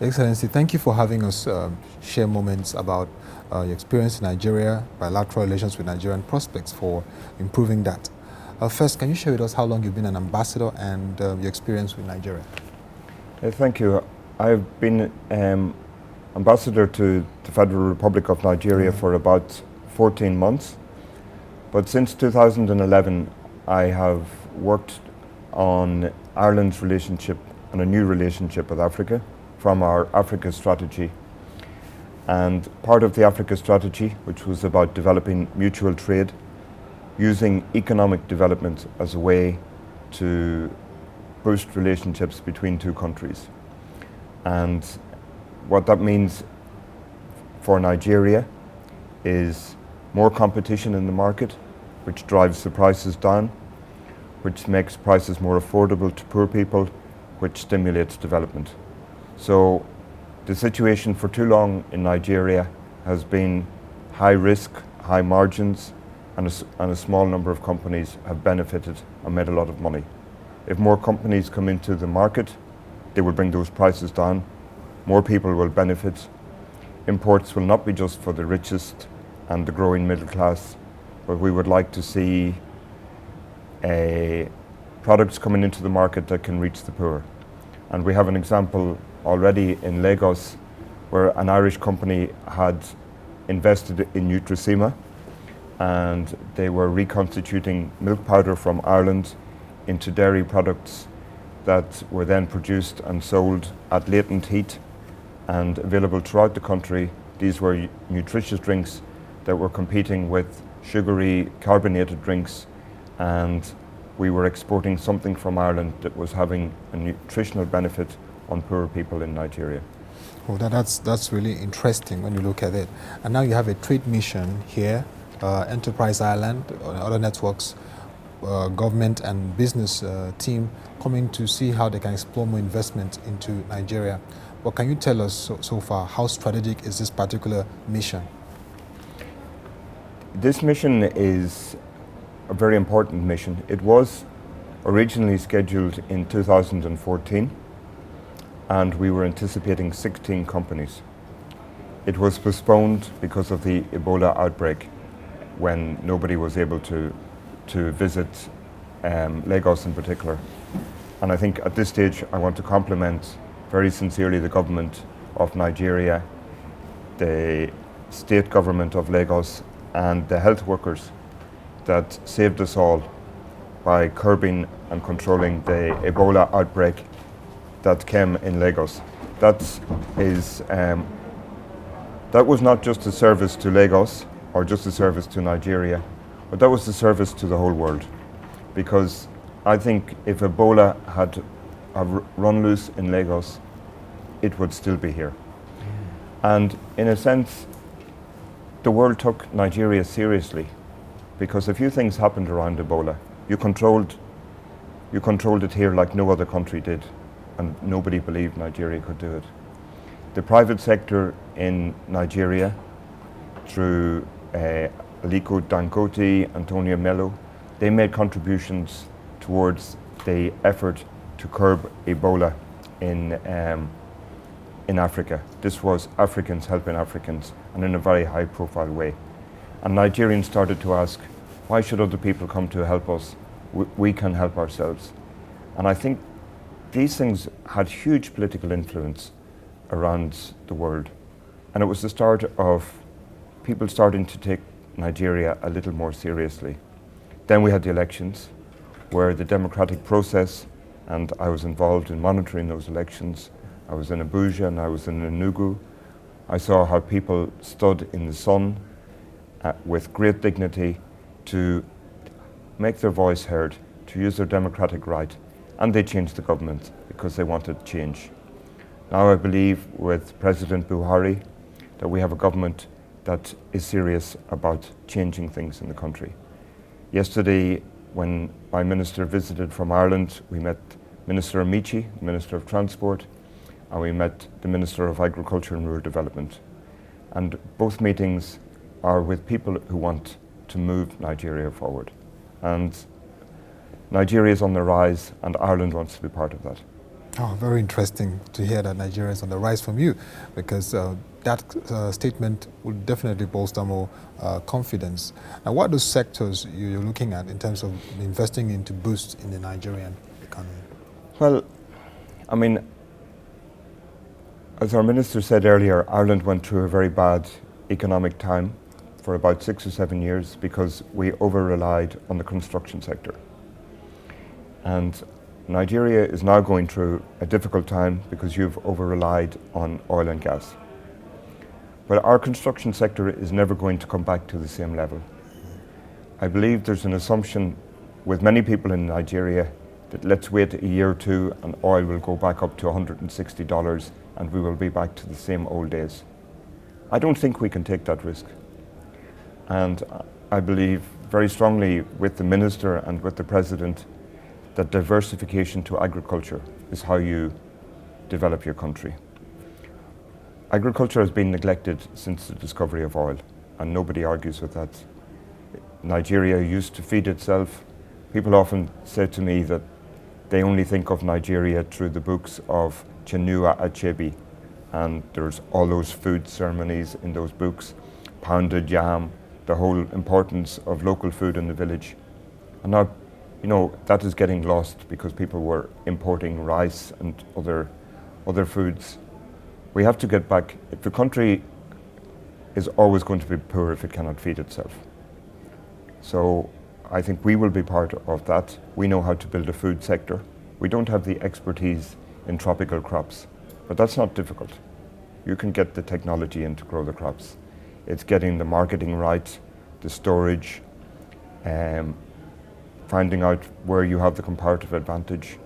Excellency, thank you for having us share moments about your experience in Nigeria, bilateral relations with Nigerian prospects for improving that. First, can you share with us how long you've been an ambassador and your experience with Nigeria? Thank you. I've been ambassador to the Federal Republic of Nigeria for about 14 months. But since 2011, I have worked on Ireland's relationship and a new relationship with Africa from our Africa strategy. And part of the Africa strategy, which was about developing mutual trade, using economic development as a way to boost relationships between two countries. And what that means for Nigeria is more competition in the market, which drives the prices down, which makes prices more affordable to poor people, which stimulates development. So the situation for too long in Nigeria has been high risk, high margins, and a small number of companies have benefited and made a lot of money. If more companies come into the market, they will bring those prices down. More people will benefit. Imports will not be just for the richest and the growing middle class, but we would like to see products coming into the market that can reach the poor. And we have an example already in Lagos where an Irish company had invested in Nutricima, and they were reconstituting milk powder from Ireland into dairy products that were then produced and sold at latent heat and available throughout the country. These were nutritious drinks that were competing with sugary carbonated drinks, and we were exporting something from Ireland that was having a nutritional benefit on poor people in Nigeria. Well, that's really interesting when you look at it. And now you have a trade mission here, Enterprise Ireland, other networks, government and business team coming to see how they can explore more investment into Nigeria. But can you tell us so far how strategic is this particular mission? This mission is a very important mission. It was originally scheduled in 2014, and we were anticipating 16 companies. It was postponed because of the Ebola outbreak, when nobody was able to visit Lagos in particular. And I think at this stage I want to compliment very sincerely the government of Nigeria, the state government of Lagos, and the health workers that saved us all by curbing and controlling the Ebola outbreak that came in Lagos. That was not just a service to Lagos or just a service to Nigeria, but that was a service to the whole world. Because I think if Ebola had run loose in Lagos, it would still be here. And in a sense, the world took Nigeria seriously, because a few things happened around Ebola. You controlled it here like no other country did, and nobody believed Nigeria could do it. The private sector in Nigeria, through Aliko Dangote, Antonio Melo, they made contributions towards the effort to curb Ebola in Africa. This was Africans helping Africans, and in a very high profile way. And Nigerians started to ask, why should other people come to help us? We can help ourselves. And I think these things had huge political influence around the world. And it was the start of people starting to take Nigeria a little more seriously. Then we had the elections, where the democratic process, and I was involved in monitoring those elections. I was in Abuja and I was in Enugu. I saw how people stood in the sun with great dignity to make their voice heard, to use their democratic right, and they changed the government because they wanted change. Now I believe with President Buhari that we have a government that is serious about changing things in the country. Yesterday, when my minister visited from Ireland, we met Minister Amici, Minister of Transport, and we met the Minister of Agriculture and Rural Development. And both meetings are with people who want to move Nigeria forward. And Nigeria is on the rise, and Ireland wants to be part of that. Oh, very interesting to hear that Nigeria is on the rise from you, because that statement would definitely bolster more confidence. Now, what are those sectors you're looking at in terms of investing in to boost in the Nigerian economy? Well, I mean, as our minister said earlier, Ireland went through a very bad economic time for about 6 or 7 years because we over-relied on the construction sector. And Nigeria is now going through a difficult time because you've over-relied on oil and gas. But our construction sector is never going to come back to the same level. I believe there's an assumption with many people in Nigeria that let's wait a year or two and oil will go back up to $160 and we will be back to the same old days. I don't think we can take that risk. And I believe very strongly with the minister and with the president that diversification to agriculture is how you develop your country. Agriculture has been neglected since the discovery of oil, and nobody argues with that. Nigeria used to feed itself. People often say to me that they only think of Nigeria through the books of Chinua Achebe, and there's all those food ceremonies in those books, pounded yam, the whole importance of local food in the village. And now, you know, that is getting lost because people were importing rice and other foods. We have to get back. If the country is always going to be poor if it cannot feed itself. So I think we will be part of that. We know how to build a food sector. We don't have the expertise in tropical crops, but that's not difficult. You can get the technology in to grow the crops. It's getting the marketing right, the storage, finding out where you have the comparative advantage.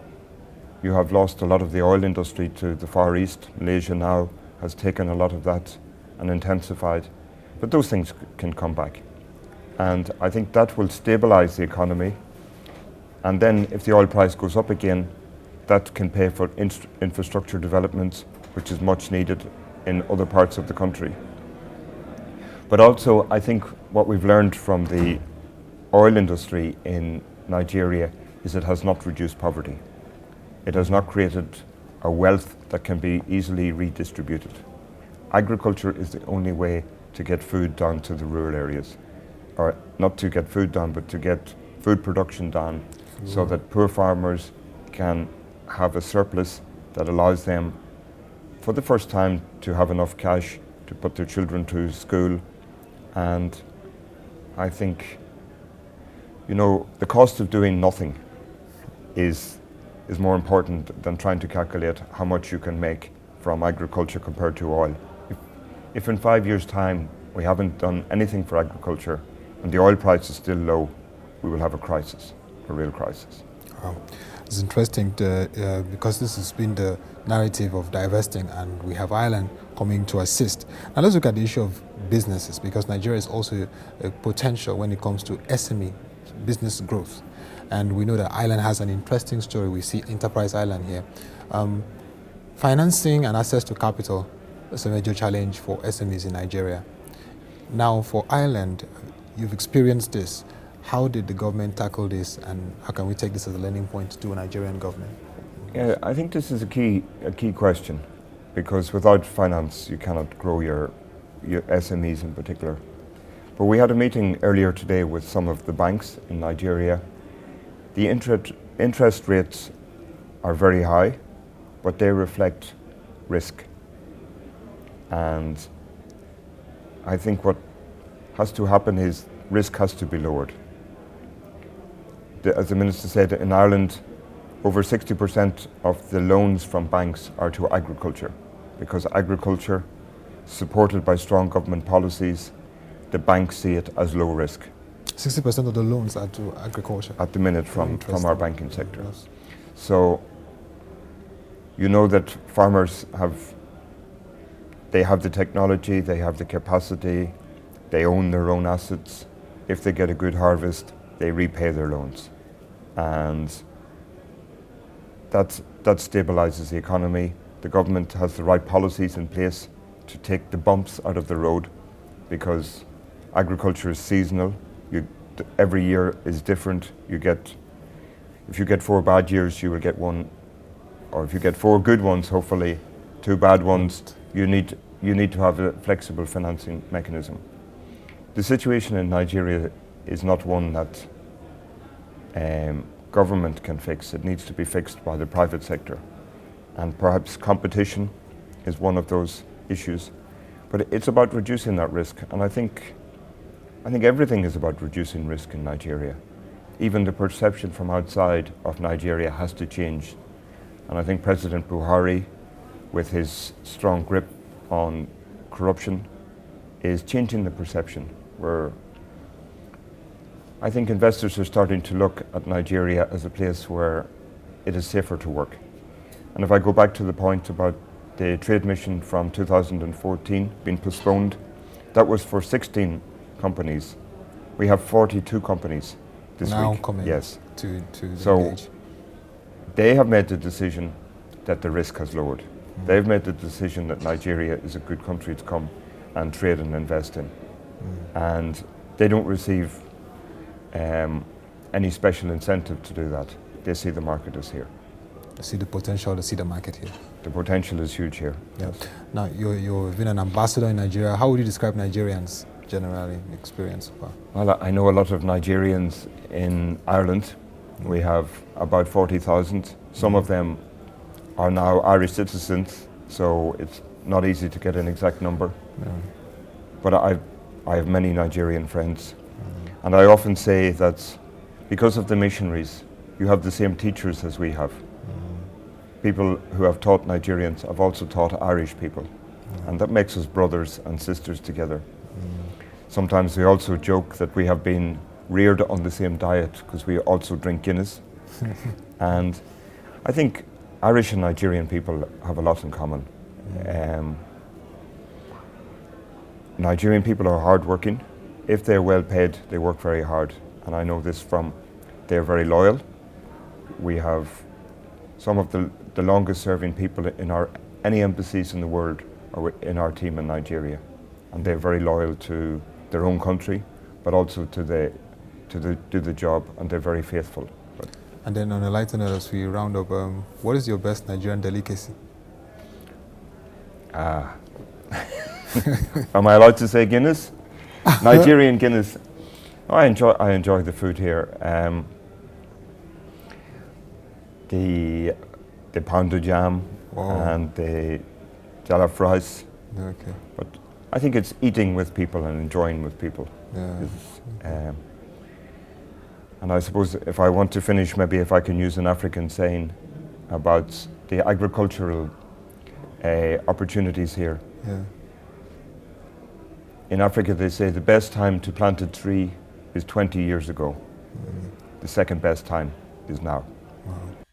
You have lost a lot of the oil industry to the Far East. Malaysia now has taken a lot of that and intensified, but those things can come back. And I think that will stabilize the economy. And then if the oil price goes up again, that can pay for infrastructure development, which is much needed in other parts of the country. But also, I think what we've learned from the oil industry in Nigeria is it has not reduced poverty. It has not created a wealth that can be easily redistributed. Agriculture is the only way to get food down to the rural areas. Or not to get food down, but to get food production down so that poor farmers can have a surplus that allows them, for the first time, to have enough cash to put their children to school. And I think, you know, the cost of doing nothing is more important than trying to calculate how much you can make from agriculture compared to oil. If in 5 years' time we haven't done anything for agriculture and the oil price is still low, we will have a crisis, a real crisis. Wow. It's interesting because this has been the narrative of divesting, and we have Ireland coming to assist. Now let's look at the issue of businesses, because Nigeria is also a potential when it comes to SME business growth. And we know that Ireland has an interesting story. We see Enterprise Ireland here. Financing and access to capital is a major challenge for SMEs in Nigeria. Now for Ireland, you've experienced this. How did the government tackle this, and how can we take this as a learning point to a Nigerian government? Yeah, I think this is a key question, because without finance you cannot grow your SMEs in particular. But we had a meeting earlier today with some of the banks in Nigeria. The interest rates are very high, but they reflect risk. And I think what has to happen is risk has to be lowered. As the Minister said, in Ireland, over 60% of the loans from banks are to agriculture, because agriculture, supported by strong government policies, the banks see it as low risk. 60% of the loans are to agriculture? At the minute from our banking sector. Yes. So you know that farmers have the technology, they have the capacity, they own their own assets. If they get a good harvest, they repay their loans. And that stabilizes the economy. The government has the right policies in place to take the bumps out of the road, because agriculture is seasonal. Every year is different. If you get 4 bad years, you will get one or if you get 4 good ones, hopefully 2 bad ones, you need to have a flexible financing mechanism. The situation in Nigeria is not one that government can fix. It needs to be fixed by the private sector, and perhaps competition is one of those issues. But it's about reducing that risk, and I think everything is about reducing risk in Nigeria. Even the perception from outside of Nigeria has to change, and I think President Buhari, with his strong grip on corruption, is changing the perception, where I think investors are starting to look at Nigeria as a place where it is safer to work. And if I go back to the point about the trade mission from 2014 being postponed, that was for 16 companies. We have 42 companies this now week. coming yes. to So engage. they have made the decision that the risk has lowered. They've made the decision that Nigeria is a good country to come and trade and invest in. And they don't receive any special incentive to do that. They see the market as here. They see the potential, they see the market here. The potential is huge here. Yeah. Now, you've been an ambassador in Nigeria. How would you describe Nigerians generally, experience so far? Well, I know a lot of Nigerians in Ireland. We have about 40,000. Some of them are now Irish citizens, so it's not easy to get an exact number. Yeah. But I have many Nigerian friends. And I often say that because of the missionaries, you have the same teachers as we have. People who have taught Nigerians have also taught Irish people. And that makes us brothers and sisters together. Sometimes we also joke that we have been reared on the same diet because we also drink Guinness. And I think Irish and Nigerian people have a lot in common. Nigerian people are hardworking. If they're well paid, they work very hard. And I know this from, they're very loyal. We have some of the longest serving people in any embassies in the world are in our team in Nigeria. And they're very loyal to their own country, but also to do the job, and they're very faithful. And then on a lighter note, as we round up, what is your best Nigerian delicacy? Am I allowed to say Guinness? Nigerian Guinness. Oh, I enjoy the food here. The pounded jam. Wow. And the jollof rice. Okay. But I think it's eating with people and enjoying with people. Yeah. And I suppose if I want to finish, maybe if I can use an African saying about the agricultural opportunities here. Yeah. In Africa, they say the best time to plant a tree is 20 years ago. The second best time is now. Wow.